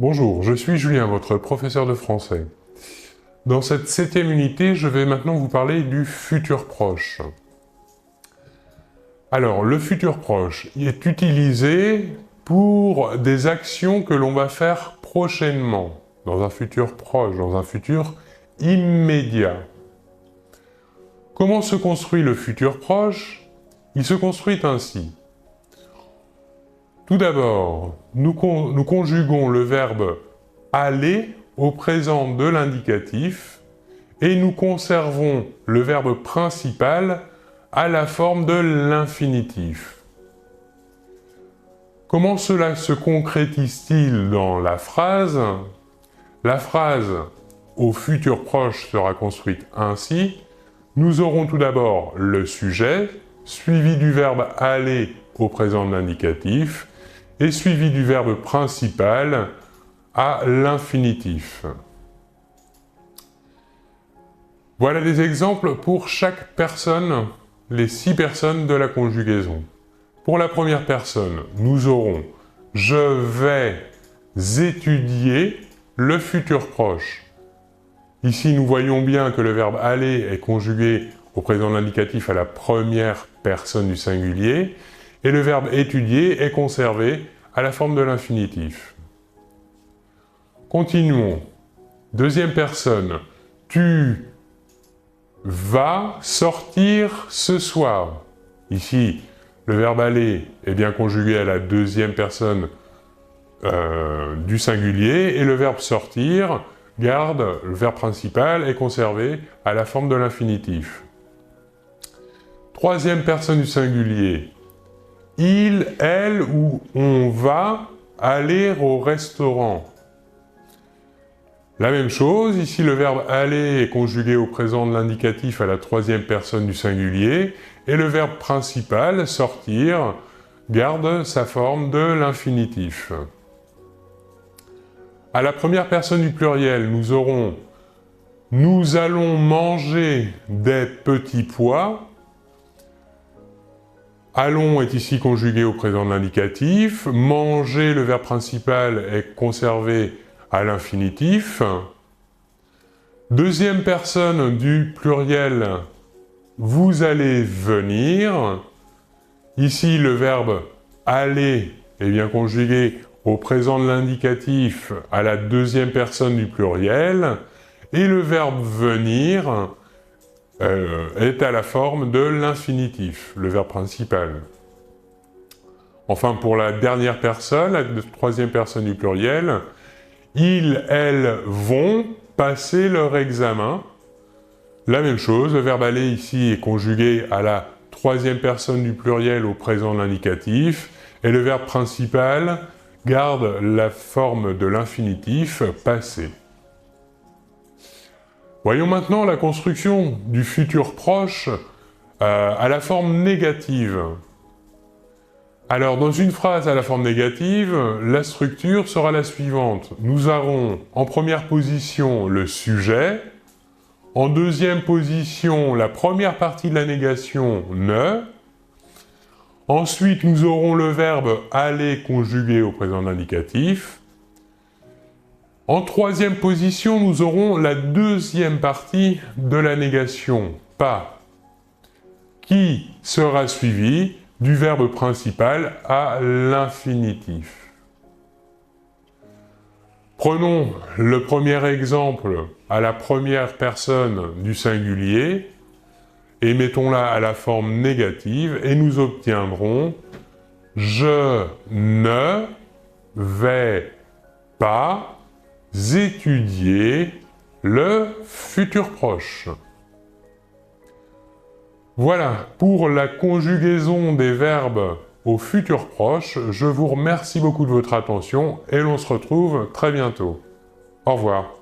Bonjour, je suis Julien, votre professeur de français. Dans cette 7e unité, je vais maintenant vous parler du futur proche. Alors, le futur proche est utilisé pour des actions que l'on va faire prochainement, dans un futur proche, dans un futur immédiat. Comment se construit le futur proche? Il se construit ainsi. Tout d'abord, nous conjuguons le verbe « aller » au présent de l'indicatif et nous conservons le verbe principal à la forme de l'infinitif. Comment cela se concrétise-t-il dans la phrase? La phrase au futur proche sera construite ainsi. Nous aurons tout d'abord le sujet, suivi du verbe « aller » au présent de l'indicatif, et suivi du verbe principal à l'infinitif. Voilà des exemples pour chaque personne, les 6 personnes de la conjugaison. Pour la première personne, nous aurons « je vais étudier le futur proche ». Ici, nous voyons bien que le verbe « aller » est conjugué au présent de l'indicatif à la première personne du singulier, et le verbe « étudier » est conservé à la forme de l'infinitif. Continuons. Deuxième personne. Tu vas sortir ce soir. Ici, le verbe « aller » est bien conjugué à la deuxième personne du singulier, et le verbe « sortir » garde le verbe principal est conservé à la forme de l'infinitif. Troisième personne du singulier. Il, elle ou on va aller au restaurant. La même chose, ici le verbe « aller » est conjugué au présent de l'indicatif à la troisième personne du singulier et le verbe principal « sortir » garde sa forme de l'infinitif. À la première personne du pluriel, nous aurons « nous allons manger des petits pois ». Allons est ici conjugué au présent de l'indicatif. Manger, le verbe principal, est conservé à l'infinitif. Deuxième personne du pluriel, vous allez venir. Ici, le verbe aller est bien conjugué au présent de l'indicatif à la deuxième personne du pluriel. Et le verbe venir est à la forme de l'infinitif, le verbe principal. Enfin, pour la dernière personne, la troisième personne du pluriel, ils, elles vont passer leur examen. La même chose, le verbe aller ici est conjugué à la troisième personne du pluriel au présent de l'indicatif, et le verbe principal garde la forme de l'infinitif passé. Voyons maintenant la construction du futur proche à la forme négative. Alors, dans une phrase à la forme négative, la structure sera la suivante. Nous aurons en première position le sujet, en deuxième position la première partie de la négation « ne », ensuite nous aurons le verbe « aller » conjugué au présent de l'indicatif. En troisième position, nous aurons la deuxième partie de la négation « pas » qui sera suivie du verbe principal à l'infinitif. Prenons le premier exemple à la première personne du singulier et mettons-la à la forme négative et nous obtiendrons « je ne vais pas étudier le futur proche ». Voilà, pour la conjugaison des verbes au futur proche, je vous remercie beaucoup de votre attention et l'on se retrouve très bientôt. Au revoir.